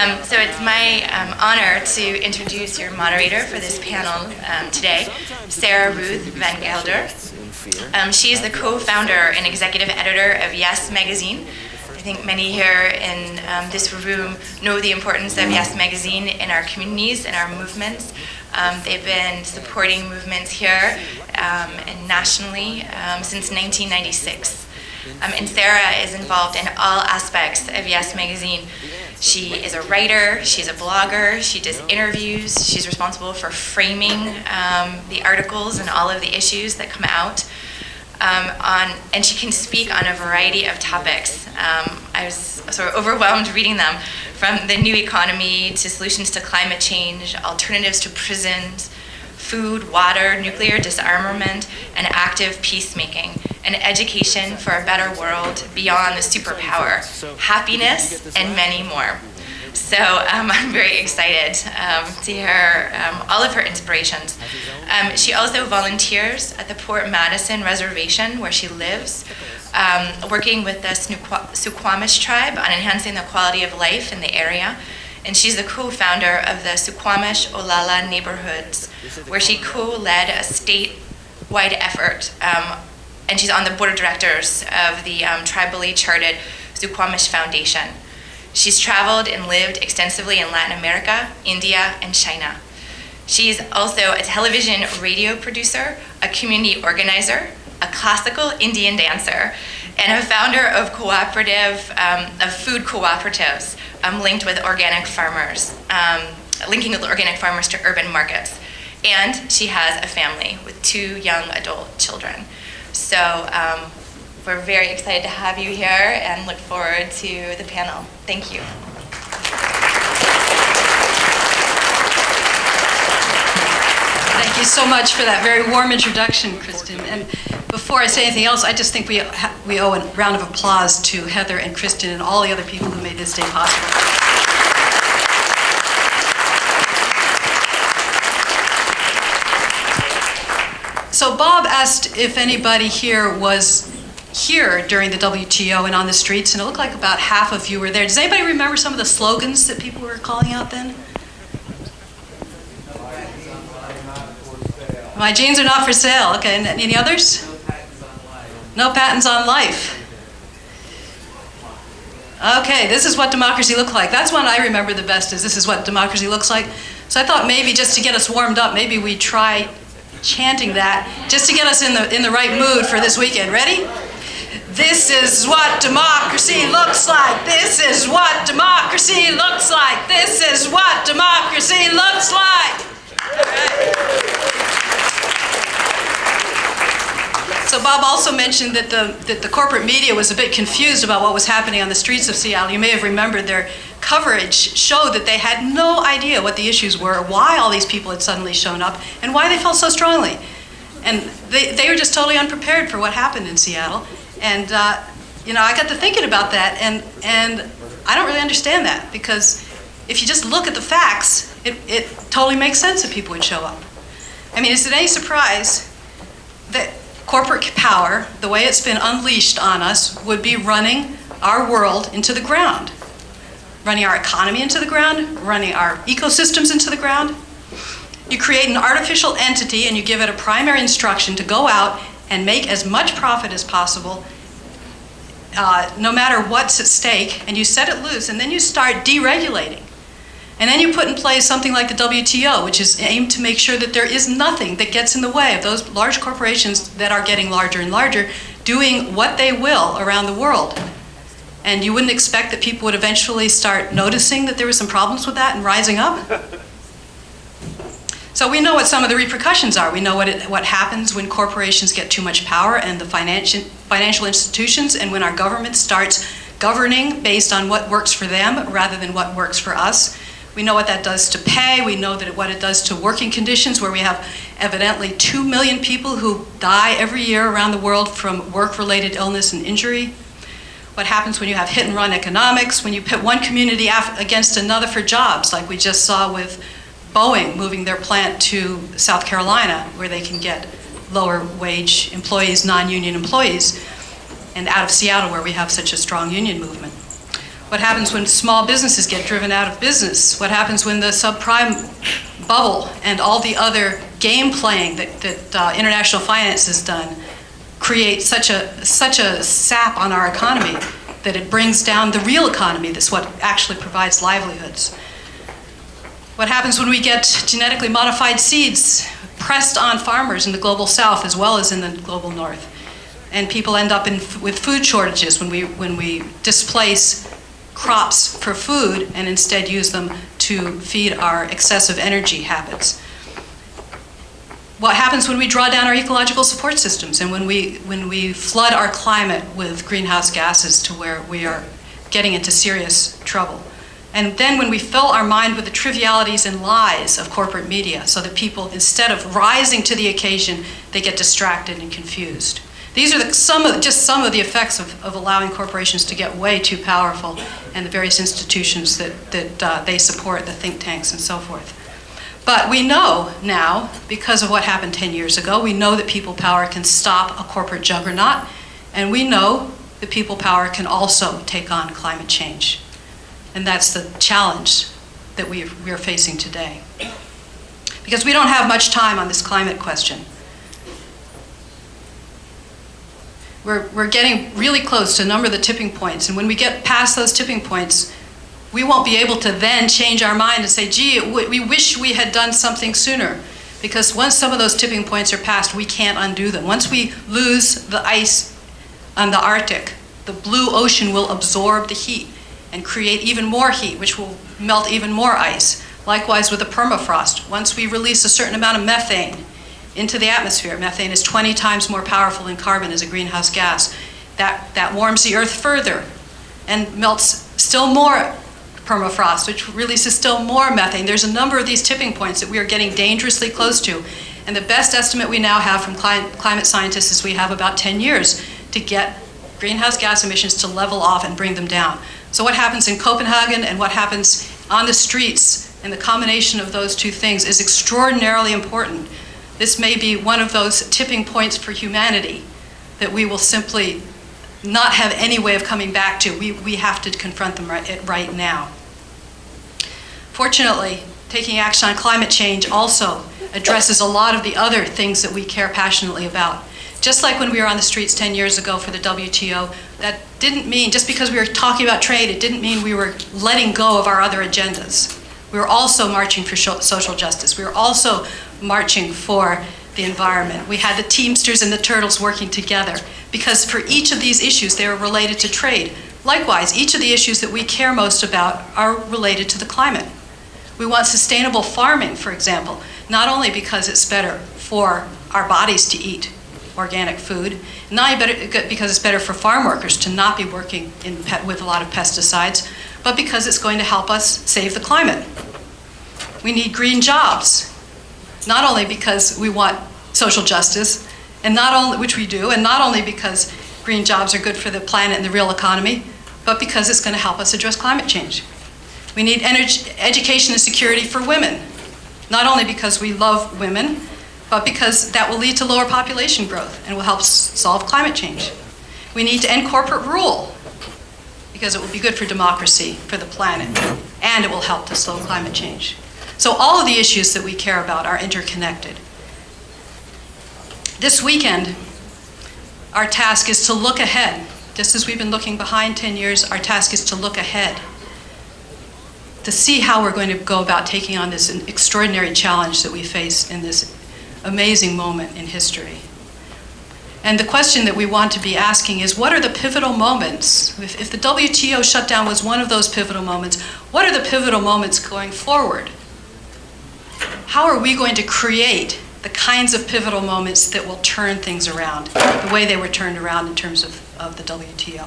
So it's my honor to introduce your moderator for this panel today, Sarah Ruth Van Gelder. She is the co-founder and executive editor of Yes Magazine. I think many here in this room know the importance of Yes Magazine in our communities and our movements. They've been supporting movements here and nationally since 1996. And Sarah is involved in all aspects of Yes Magazine. She is a writer, she's a blogger, she does interviews, she's responsible for framing the articles and all of the issues that come out. And she can speak on a variety of topics. I was sort of overwhelmed reading them, from the new economy to solutions to climate change, alternatives to prisons, food, water, nuclear disarmament, and active peacemaking, and education for a better world beyond the superpower, happiness, and many more. So I'm very excited to hear all of her inspirations. She also volunteers at the Port Madison Reservation, where she lives, working with the Suquamish tribe on enhancing the quality of life in the area. And she's the co-founder of the Suquamish Olala neighborhoods, where she co-led a statewide effort. And she's on the board of directors of the tribally chartered Suquamish Foundation. She's traveled and lived extensively in Latin America, India, and China. She's also a television radio producer, a community organizer, a classical Indian dancer, and a founder of food cooperatives linked with organic farmers, linking with organic farmers to urban markets. And she has a family with 2 young adult children. So we're very excited to have you here and look forward to the panel. Thank you. Thank you so much for that very warm introduction, Kristen. And before I say anything else, I just think we owe a round of applause to Heather and Kristen and all the other people who made this day possible. So Bob asked if anybody here was here during the WTO and on the streets, and it looked like about half of you were there. Does anybody remember some of the slogans that people were calling out then? My jeans are not for sale. Okay, and any others? No patents on life. Okay, this is what democracy looked like. That's one I remember the best, is this is what democracy looks like. So I thought maybe just to get us warmed up, maybe we try chanting that, just to get us in the right mood for this weekend. Ready? This is what democracy looks like. This is what democracy looks like. This is what democracy looks like. So Bob also mentioned that the corporate media was a bit confused about what was happening on the streets of Seattle. You may have remembered their coverage showed that they had no idea what the issues were, why all these people had suddenly shown up, and why they felt so strongly. And they were just totally unprepared for what happened in Seattle. And I got to thinking about that, and I don't really understand that, because if you just look at the facts, it totally makes sense that people would show up. I mean, is it any surprise that corporate power, the way it's been unleashed on us, would be running our world into the ground, running our economy into the ground, running our ecosystems into the ground? You create an artificial entity and you give it a primary instruction to go out and make as much profit as possible, no matter what's at stake, and you set it loose, and then you start deregulating. And then you put in place something like the WTO, which is aimed to make sure that there is nothing that gets in the way of those large corporations that are getting larger and larger, doing what they will around the world. And you wouldn't expect that people would eventually start noticing that there were some problems with that and rising up? So we know what some of the repercussions are. We know what happens when corporations get too much power, and the financial institutions, and when our government starts governing based on what works for them rather than what works for us. We know what that does to pay. We know what it does to working conditions, where we have evidently 2 million people who die every year around the world from work-related illness and injury. What happens when you have hit-and-run economics, when you pit one community against another for jobs, like we just saw with Boeing moving their plant to South Carolina, where they can get lower wage employees, non-union employees, and out of Seattle, where we have such a strong union movement. What happens when small businesses get driven out of business? What happens when the subprime bubble and all the other game playing that international finance has done create such a sap on our economy that it brings down the real economy that's what actually provides livelihoods? What happens when we get genetically modified seeds pressed on farmers in the global south as well as in the global north? And people end up with food shortages when we displace crops for food and instead use them to feed our excessive energy habits. What happens when we draw down our ecological support systems and when we flood our climate with greenhouse gases to where we are getting into serious trouble? And then when we fill our mind with the trivialities and lies of corporate media so that people, instead of rising to the occasion, they get distracted and confused. These are some of the effects of allowing corporations to get way too powerful and the various institutions that they support, the think tanks and so forth. But we know now, because of what happened 10 years ago, we know that people power can stop a corporate juggernaut, and we know that people power can also take on climate change. And that's the challenge that we are facing today. Because we don't have much time on this climate question. We're getting really close to a number of the tipping points, and when we get past those tipping points, we won't be able to then change our mind and say, gee, we wish we had done something sooner. Because once some of those tipping points are passed, we can't undo them. Once we lose the ice on the Arctic, the blue ocean will absorb the heat and create even more heat, which will melt even more ice. Likewise with the permafrost. Once we release a certain amount of methane into the atmosphere, methane is 20 times more powerful than carbon as a greenhouse gas, that warms the earth further and melts still more permafrost, which releases still more methane. There's a number of these tipping points that we are getting dangerously close to. And the best estimate we now have from climate scientists is we have about 10 years to get greenhouse gas emissions to level off and bring them down. So what happens in Copenhagen and what happens on the streets, and the combination of those two things is extraordinarily important. This may be one of those tipping points for humanity that we will simply not have any way of coming back to. We have to confront them right now. Fortunately, taking action on climate change also addresses a lot of the other things that we care passionately about. Just like when we were on the streets 10 years ago for the WTO, that didn't mean, just because we were talking about trade, it didn't mean we were letting go of our other agendas. We were also marching for social justice. We were also marching for the environment. We had the Teamsters and the Turtles working together because for each of these issues, they are related to trade. Likewise, each of the issues that we care most about are related to the climate. We want sustainable farming, for example, not only because it's better for our bodies to eat organic food, not because it's better for farm workers to not be working with a lot of pesticides, but because it's going to help us save the climate. We need green jobs, not only because we want social justice, and not only, which we do, and not only because green jobs are good for the planet and the real economy, but because it's going to help us address climate change. We need education and security for women, not only because we love women, but because that will lead to lower population growth and will help solve climate change. We need to end corporate rule, because it will be good for democracy, for the planet, and it will help to slow climate change. So all of the issues that we care about are interconnected. This weekend, our task is to look ahead. Just as we've been looking behind 10 years, our task is to look ahead, to see how we're going to go about taking on this extraordinary challenge that we face in this amazing moment in history. And the question that we want to be asking is, what are the pivotal moments? If the WTO shutdown was one of those pivotal moments, what are the pivotal moments going forward? How are we going to create the kinds of pivotal moments that will turn things around, the way they were turned around in terms of the WTO?